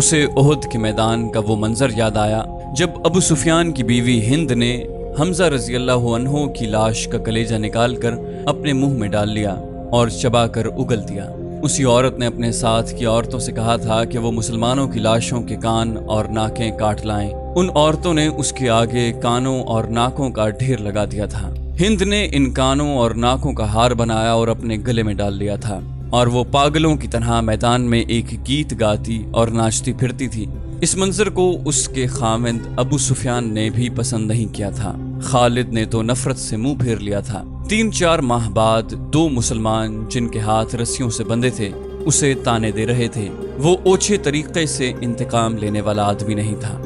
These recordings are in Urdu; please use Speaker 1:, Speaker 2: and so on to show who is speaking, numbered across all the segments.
Speaker 1: اسے احد کے میدان کا وہ منظر یاد آیا جب ابو سفیان کی بیوی ہند نے حمزہ رضی اللہ عنہ کی لاش کا کلیجہ نکال کر اپنے منہ میں ڈال لیا اور چبا کر اگل دیا۔ اسی عورت نے اپنے ساتھ کی عورتوں سے کہا تھا کہ وہ مسلمانوں کی لاشوں کے کان اور ناکیں کاٹ لائیں۔ ان عورتوں نے اس کے آگے کانوں اور ناکوں کا ڈھیر لگا دیا تھا۔ ہند نے ان کانوں اور ناکوں کا ہار بنایا اور اپنے گلے میں ڈال لیا تھا، اور وہ پاگلوں کی طرح میدان میں ایک گیت گاتی اور ناچتی پھرتی تھی۔ اس منظر کو اس کے خاوند ابو سفیان نے بھی پسند نہیں کیا تھا۔ خالد نے تو نفرت سے منہ پھیر لیا تھا۔ 3-4 ماہ بعد 2 مسلمان جن کے ہاتھ رسیوں سے بندھے تھے اسے تانے دے رہے تھے۔ وہ اوچھے طریقے سے انتقام لینے والا آدمی نہیں تھا۔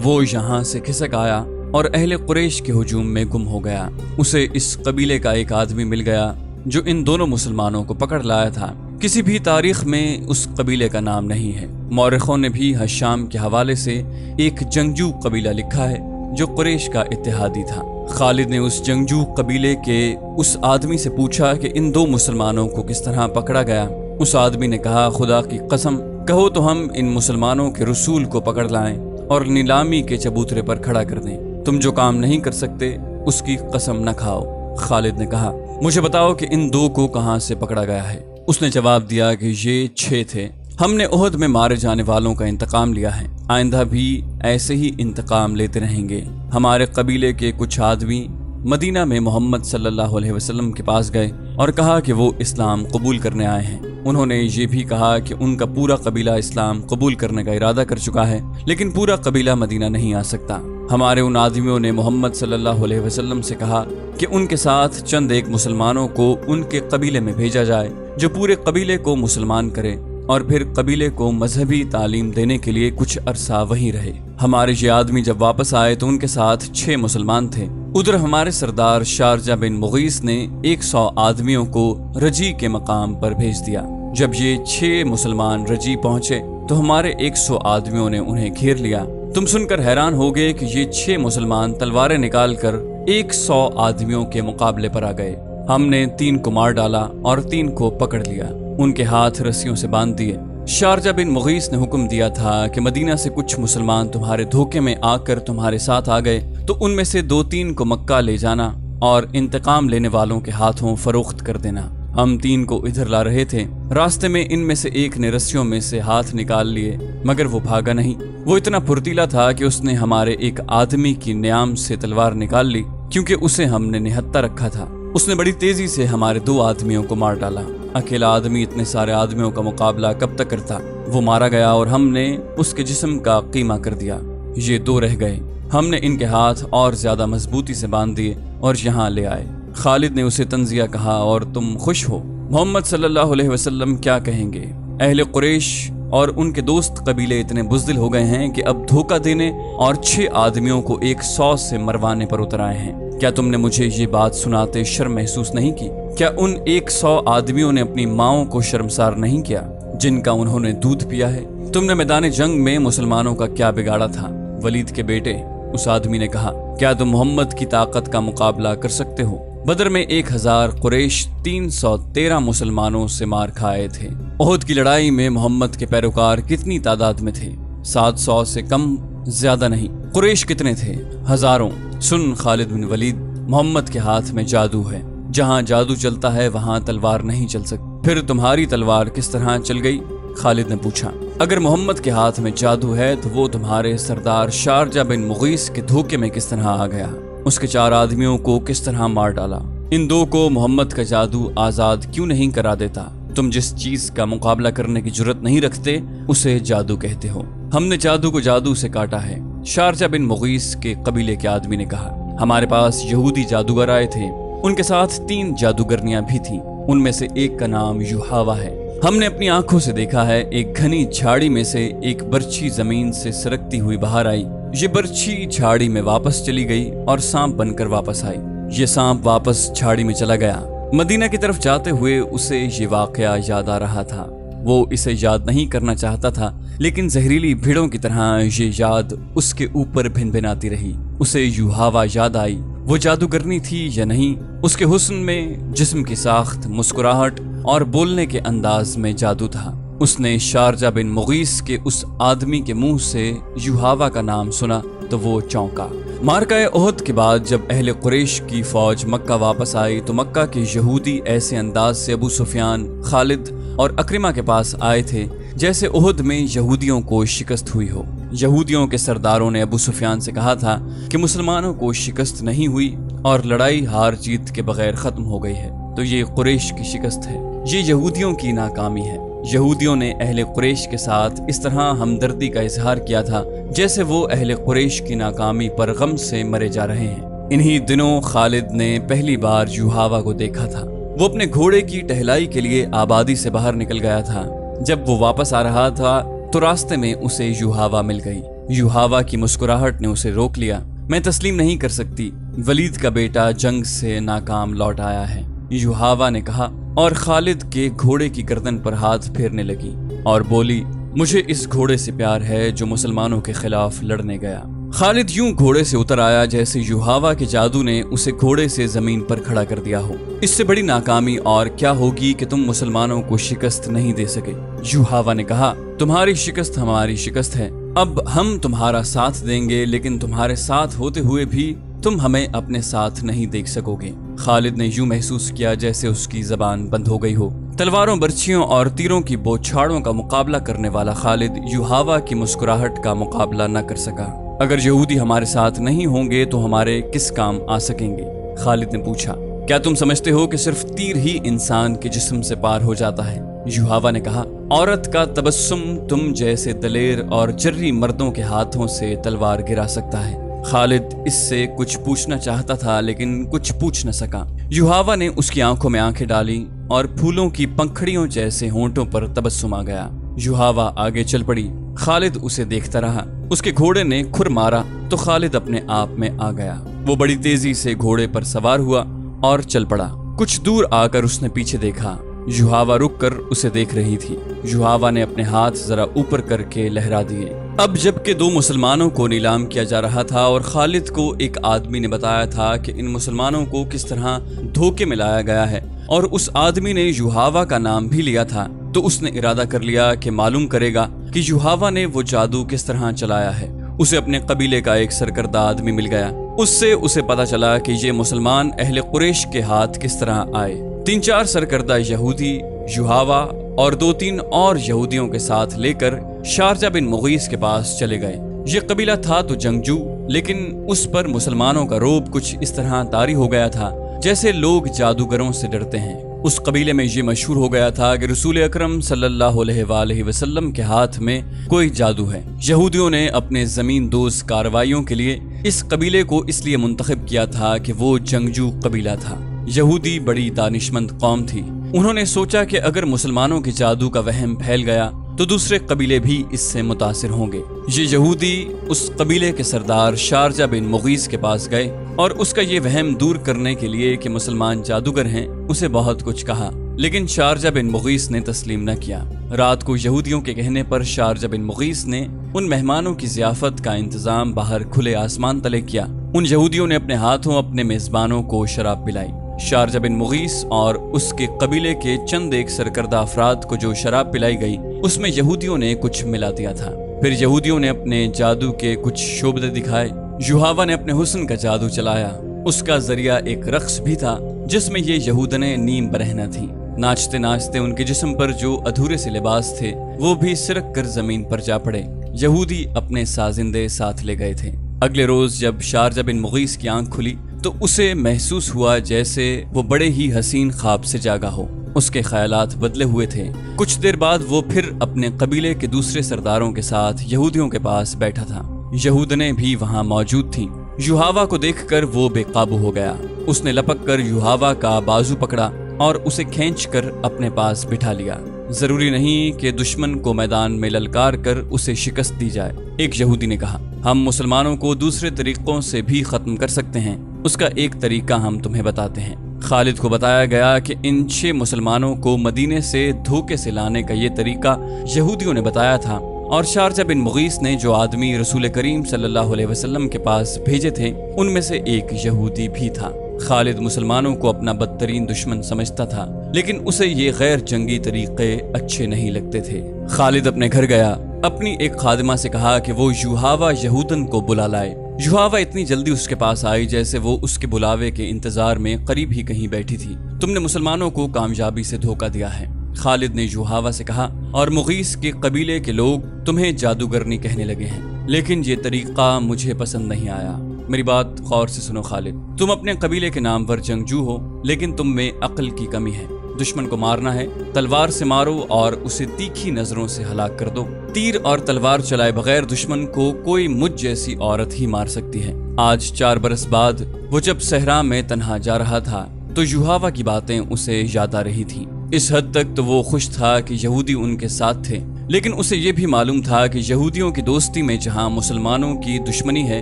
Speaker 1: وہ یہاں سے کھسک آیا اور اہل قریش کے ہجوم میں گم ہو گیا۔ اسے اس قبیلے کا ایک آدمی مل گیا جو ان دونوں مسلمانوں کو پکڑ لایا تھا۔ کسی بھی تاریخ میں اس قبیلے کا نام نہیں ہے۔ مورخوں نے بھی حشام کے حوالے سے ایک جنگجو قبیلہ لکھا ہے جو قریش کا اتحادی تھا۔ خالد نے اس جنگجو قبیلے کے اس آدمی سے پوچھا کہ ان 2 مسلمانوں کو کس طرح پکڑا گیا۔ اس آدمی نے کہا، خدا کی قسم، کہو تو ہم ان مسلمانوں کے رسول کو پکڑ لائیں اور نیلامی کے چبوترے پر کھڑا کر دیں۔ تم جو کام نہیں کر سکتے اس کی قسم نہ کھاؤ۔ خالد نے کہا، مجھے بتاؤ کہ ان 2 کو کہاں سے پکڑا گیا ہے۔ اس نے جواب دیا کہ یہ 6 تھے۔ ہم نے احد میں مارے جانے والوں کا انتقام لیا ہے، آئندہ بھی ایسے ہی انتقام لیتے رہیں گے۔ ہمارے قبیلے کے کچھ آدمی مدینہ میں محمد صلی اللہ علیہ وسلم کے پاس گئے اور کہا کہ وہ اسلام قبول کرنے آئے ہیں۔ انہوں نے یہ بھی کہا کہ ان کا پورا قبیلہ اسلام قبول کرنے کا ارادہ کر چکا ہے، لیکن پورا قبیلہ مدینہ نہیں آ سکتا۔ ہمارے ان آدمیوں نے محمد صلی اللہ علیہ وسلم سے کہا کہ ان کے ساتھ چند ایک مسلمانوں کو ان کے قبیلے میں بھیجا جائے جو پورے قبیلے کو مسلمان کرے اور پھر قبیلے کو مذہبی تعلیم دینے کے لیے کچھ عرصہ وہیں رہے۔ ہمارے یہ آدمی جب واپس آئے تو ان کے ساتھ 6 مسلمان تھے۔ ادھر ہمارے سردار شارجہ بن مغیث نے 100 آدمیوں کو رجی کے مقام پر بھیج دیا۔ جب یہ 6 مسلمان رجی پہنچے تو ہمارے 100 آدمیوں نے انہیں گھیر لیا۔ تم سن کر حیران ہوگے کہ یہ 6 مسلمان تلواریں نکال کر 100 آدمیوں کے مقابلے پر آ گئے۔ ہم نے 3 کو مار ڈالا اور 3 کو پکڑ لیا، ان کے ہاتھ رسیوں سے باندھ دیے۔ شارجہ بن مغیث نے حکم دیا تھا کہ مدینہ سے کچھ مسلمان تمہارے دھوکے میں آ کر تمہارے ساتھ آ گئے تو ان میں سے 2-3 کو مکہ لے جانا اور انتقام لینے والوں کے ہاتھوں فروخت کر دینا۔ ہم 3 کو ادھر لا رہے تھے، راستے میں ان میں سے ایک نے رسیوں میں سے ہاتھ نکال لیے مگر وہ بھاگا نہیں۔ وہ اتنا پھرتیلا تھا کہ اس نے ہمارے ایک آدمی کی نیام سے تلوار نکال لی، کیونکہ اسے ہم نے نہتہ رکھا تھا۔ اس نے بڑی تیزی سے ہمارے 2 آدمیوں کو مار ڈالا۔ اکیلا آدمی اتنے سارے آدمیوں کا مقابلہ کب تک کرتا؟ وہ مارا گیا اور ہم نے اس کے جسم کا قیمہ کر دیا۔ یہ 2 رہ گئے۔ ہم نے ان کے ہاتھ اور زیادہ مضبوطی سے باندھ دیے اور یہاں لے آئے۔ خالد نے اسے تنزیہ کہا، اور تم خوش ہو؟ محمد صلی اللہ علیہ وسلم کیا کہیں گے؟ اہل قریش اور ان کے دوست قبیلے اتنے بزدل ہو گئے ہیں کہ اب دھوکہ دینے اور 6 آدمیوں کو 100 سے مروانے پر اتر آئے ہیں۔ کیا تم نے مجھے یہ بات سناتے شرم محسوس نہیں کی؟ کیا ان 100 آدمیوں نے اپنی ماؤں کو شرمسار نہیں کیا جن کا انہوں نے دودھ پیا ہے؟ تم نے میدان جنگ میں مسلمانوں کا کیا بگاڑا تھا؟ ولید کے بیٹے، اس آدمی نے کہا، کیا تم محمد کی طاقت کا مقابلہ کر سکتے ہو؟ بدر میں 1000 قریش 313 مسلمانوں سے مار کھائے تھے۔ احد کی لڑائی میں محمد کے پیروکار کتنی تعداد میں تھے؟ 700 سے کم، زیادہ نہیں۔ قریش کتنے تھے؟ ہزاروں۔ سن خالد بن ولید، محمد کے ہاتھ میں جادو ہے۔ جہاں جادو چلتا ہے وہاں تلوار نہیں چل سکتی۔ پھر تمہاری تلوار کس طرح چل گئی؟ خالد نے پوچھا۔ اگر محمد کے ہاتھ میں جادو ہے تو وہ تمہارے سردار شارجہ بن مغیث کے دھوکے میں کس طرح آ گیا؟ اس کے 4 آدمیوں کو کس طرح مار ڈالا؟ ان 2 کو محمد کا جادو آزاد کیوں نہیں کرا دیتا؟ تم جس چیز کا مقابلہ کرنے کی جرت نہیں رکھتے اسے جادو کہتے ہو۔ ہم نے جادو کو جادو سے کاٹا ہے۔ شارجہ بن مغیث کے قبیلے کے آدمی نے کہا، ہمارے پاس یہودی جادوگر آئے تھے، ان کے ساتھ 3 جادوگرنیاں بھی تھیں، ان میں سے ایک کا نام یوحاوا ہے۔ ہم نے اپنی آنکھوں سے دیکھا ہے، ایک گھنی جھاڑی میں سے ایک برچھی زمین سے سرکتی ہوئی باہر آئی۔ یہ برچھی جھاڑی میں واپس چلی گئی اور سانپ بن کر واپس آئی۔ یہ سانپ واپس جھاڑی میں چلا گیا۔ مدینہ کی طرف جاتے ہوئے اسے یہ واقعہ یاد آ رہا تھا۔ وہ اسے یاد نہیں کرنا چاہتا تھا، لیکن زہریلی بھیڑوں کی طرح یہ یاد اس کے اوپر بھن بھناتی رہی۔ اسے یوحاوا یاد آئی۔ وہ جادوگرنی تھی یا نہیں؟ اس کے حسن میں، جسم کی ساخت، مسکراہٹ اور بولنے کے انداز میں جادو تھا۔ اس نے شارجہ بن مغیث کے اس آدمی کے منہ سے یوحاوا کا نام سنا تو وہ چونکا۔ معرکہ احد کے بعد جب اہل قریش کی فوج مکہ واپس آئی تو مکہ کے یہودی ایسے انداز سے ابو سفیان، خالد اور اکرمہ کے پاس آئے تھے جیسے احد میں یہودیوں کو شکست ہوئی ہو۔ یہودیوں کے سرداروں نے ابو سفیان سے کہا تھا کہ مسلمانوں کو شکست نہیں ہوئی اور لڑائی ہار جیت کے بغیر ختم ہو گئی ہے، تو یہ قریش کی شکست ہے، یہ یہودیوں کی ناکامی ہے۔ یہودیوں نے اہل قریش کے ساتھ اس طرح ہمدردی کا اظہار کیا تھا جیسے وہ اہل قریش کی ناکامی پر غم سے مرے جا رہے ہیں۔ انہی دنوں خالد نے پہلی بار یوحاوا کو دیکھا تھا۔ وہ اپنے گھوڑے کی ٹہلائی کے لیے آبادی سے باہر نکل گیا تھا۔ جب وہ واپس آ رہا تھا تو راستے میں اسے یوحاوا مل گئی۔ یوحاوا کی مسکراہٹ نے اسے روک لیا۔ میں تسلیم نہیں کر سکتی، ولید کا بیٹا جنگ سے ناکام لوٹ آیا ہے، یوحاوا نے کہا، اور خالد کے گھوڑے کی گردن پر ہاتھ پھیرنے لگی اور بولی، مجھے اس گھوڑے سے پیار ہے جو مسلمانوں کے خلاف لڑنے گیا۔ خالد یوں گھوڑے سے اتر آیا جیسے یوحاوا کے جادو نے اسے گھوڑے سے زمین پر کھڑا کر دیا ہو۔ اس سے بڑی ناکامی اور کیا ہوگی کہ تم مسلمانوں کو شکست نہیں دے سکے۔ یوحاوا نے کہا، تمہاری شکست ہماری شکست ہے، اب ہم تمہارا ساتھ دیں گے، لیکن تمہارے ساتھ ہوتے ہوئے بھی تم ہمیں اپنے ساتھ نہیں دیکھ سکو گے۔ خالد نے یوں محسوس کیا جیسے اس کی زبان بند ہو گئی ہو۔ تلواروں، برچھیوں اور تیروں کی بوچھاڑوں کا مقابلہ کرنے والا خالد یوحاوا کی مسکراہٹ کا مقابلہ نہ کر سکا۔ اگر یہودی ہمارے ساتھ نہیں ہوں گے تو ہمارے کس کام آ سکیں گے؟ خالد نے پوچھا، کیا تم سمجھتے ہو کہ صرف تیر ہی انسان کے جسم سے پار ہو جاتا ہے؟ یوحاوا نے کہا، عورت کا تبسم تم جیسے دلیر اور جرری مردوں کے ہاتھوں سے تلوار گرا سکتا ہے۔ خالد اس سے کچھ پوچھنا چاہتا تھا لیکن کچھ پوچھ نہ سکا۔ یوحاوا نے اس کی آنکھوں میں آنکھیں ڈالی اور پھولوں کی پنکھڑیوں جیسے ہونٹوں پر تبسم آ گیا۔ یوحاوا آگے چل پڑی۔ خالد اسے دیکھتا رہا۔ اس کے گھوڑے نے کھر مارا تو خالد اپنے آپ میں آ گیا۔ وہ بڑی تیزی سے گھوڑے پر سوار ہوا اور چل پڑا۔ کچھ دور آ کر اس نے پیچھے دیکھا۔ یوحاوا رک کر اسے دیکھ رہی تھی۔ یوحاوا نے اپنے ہاتھ ذرا اوپر کر کے لہرا دیے۔ اب جب کہ دو مسلمانوں کو نیلام کیا جا رہا تھا اور خالد کو ایک آدمی نے بتایا تھا کہ ان مسلمانوں کو کس طرح دھوکے میں لایا گیا ہے اور اس آدمی نے یوحاوا کا نام بھی لیا تھا، تو اس نے ارادہ کر لیا کہ معلوم کرے گا کہ یوحاوا نے وہ جادو کس طرح چلایا ہے۔ اسے اپنے قبیلے کا ایک سرکردہ آدمی مل گیا۔ اس سے اسے پتا چلا کہ یہ مسلمان اہل قریش کے ہاتھ کس طرح آئے۔ 3-4 سرکردہ یہودی یوحاوا اور 2-3 اور یہودیوں کے ساتھ لے کر شارجہ بن مغیث کے پاس چلے گئے۔ یہ قبیلہ تھا تو جنگجو، لیکن اس پر مسلمانوں کا رعب کچھ اس طرح طاری ہو گیا تھا جیسے لوگ جادوگروں سے ڈرتے ہیں۔ اس قبیلے میں یہ مشہور ہو گیا تھا کہ رسول اکرم صلی اللہ علیہ وآلہ وسلم کے ہاتھ میں کوئی جادو ہے۔ یہودیوں نے اپنے زمین دوز کارروائیوں کے لیے اس قبیلے کو اس لیے منتخب کیا تھا کہ وہ جنگجو قبیلہ تھا۔ یہودی بڑی دانشمند قوم تھی۔ انہوں نے سوچا کہ اگر مسلمانوں کے جادو کا وہم پھیل گیا تو دوسرے قبیلے بھی اس سے متاثر ہوں گے۔ یہ یہودی اس قبیلے کے سردار شارجہ بن مغیث کے پاس گئے اور اس کا یہ وہم دور کرنے کے لیے کہ مسلمان جادوگر ہیں اسے بہت کچھ کہا، لیکن شارجہ بن مغیث نے تسلیم نہ کیا۔ رات کو یہودیوں کے کہنے پر شارجہ بن مغیث نے ان مہمانوں کی ضیافت کا انتظام باہر کھلے آسمان تلے کیا۔ ان یہودیوں نے اپنے ہاتھوں اپنے میزبانوں کو شراب پلائی۔ شارجہ بن مغیث اور اس کے قبیلے کے چند ایک سرکردہ افراد کو جو شراب پلائی گئی اس میں یہودیوں نے کچھ ملا دیا تھا۔ پھر یہودیوں نے اپنے جادو کے کچھ شعبدے دکھائے۔ یوحاوا نے اپنے حسن کا جادو چلایا۔ اس کا ذریعہ ایک رقص بھی تھا جس میں یہ یہودنیں نیم برہنہ تھیں۔ ناچتے ناچتے ان کے جسم پر جو ادھورے سے لباس تھے وہ بھی سرک کر زمین پر جا پڑے۔ یہودی اپنے سازندے ساتھ لے گئے تھے۔ اگلے روز جب شارجہ بن مغیث کی آنکھ کھلی تو اسے محسوس ہوا جیسے وہ بڑے ہی حسین خواب سے جاگا ہو۔ اس کے خیالات بدلے ہوئے تھے۔ کچھ دیر بعد وہ پھر اپنے قبیلے کے دوسرے سرداروں کے ساتھ یہودیوں کے پاس بیٹھا تھا۔ یہودنیں بھی وہاں موجود تھیں۔ یوحاوا کو دیکھ کر وہ بے قابو ہو گیا۔ اس نے لپک کر یوحاوا کا بازو پکڑا اور اسے کھینچ کر اپنے پاس بٹھا لیا۔ ضروری نہیں کہ دشمن کو میدان میں للکار کر اسے شکست دی جائے، ایک یہودی نے کہا۔ ہم مسلمانوں کو دوسرے طریقوں سے بھی ختم کر سکتے ہیں، اس کا ایک طریقہ ہم تمہیں بتاتے ہیں۔ خالد کو بتایا گیا کہ ان 6 مسلمانوں کو مدینے سے دھوکے سے لانے کا یہ طریقہ یہودیوں نے بتایا تھا، اور شارجہ بن مغیث نے جو آدمی رسول کریم صلی اللہ علیہ وسلم کے پاس بھیجے تھے ان میں سے ایک یہودی بھی تھا۔ خالد مسلمانوں کو اپنا بدترین دشمن سمجھتا تھا، لیکن اسے یہ غیر جنگی طریقے اچھے نہیں لگتے تھے۔ خالد اپنے گھر گیا، اپنی ایک خادمہ سے کہا کہ وہ یوحاوا یہودن کو بلا لائے۔ یوحاوا اتنی جلدی اس کے پاس آئی جیسے وہ اس کے بلاوے کے انتظار میں قریب ہی کہیں بیٹھی تھی۔ تم نے مسلمانوں کو کامیابی سے دھوکہ دیا ہے، خالد نے یوحاوا سے کہا، اور مغیث کے قبیلے کے لوگ تمہیں جادوگرنی کہنے لگے ہیں، لیکن یہ طریقہ مجھے پسند نہیں آیا۔ میری بات غور سے سنو خالد، تم اپنے قبیلے کے نام پر جنگجو ہو، لیکن تم میں عقل کی کمی ہے۔ دشمن کو مارنا ہے، تلوار سے مارو اور اسے تیکھی نظروں سے ہلاک کر دو۔ تیر اور تلوار چلائے بغیر دشمن کو کوئی مجھ جیسی عورت ہی مار سکتی ہے۔ آج 4 برس بعد وہ جب صحرا میں تنہا جا رہا تھا تو یوحاوا کی باتیں اسے یاد آ رہی تھیں۔ اس حد تک تو وہ خوش تھا کہ یہودی ان کے ساتھ تھے، لیکن اسے یہ بھی معلوم تھا کہ یہودیوں کی دوستی میں جہاں مسلمانوں کی دشمنی ہے،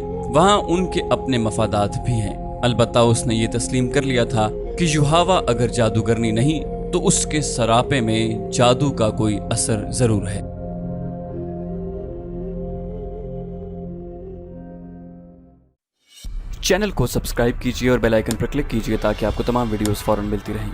Speaker 1: وہاں ان کے اپنے مفادات بھی ہیں۔ البتہ اس نے یہ تسلیم کر لیا تھا کہ یوحاوا اگر جادوگرنی نہیں تو اس کے سراپے میں جادو کا کوئی اثر ضرور ہے۔ چینل کو سبسکرائب کیجیے اور بیل آئیکن پر کلک کیجیے تاکہ آپ کو تمام ویڈیوز فوراً ملتی رہیں۔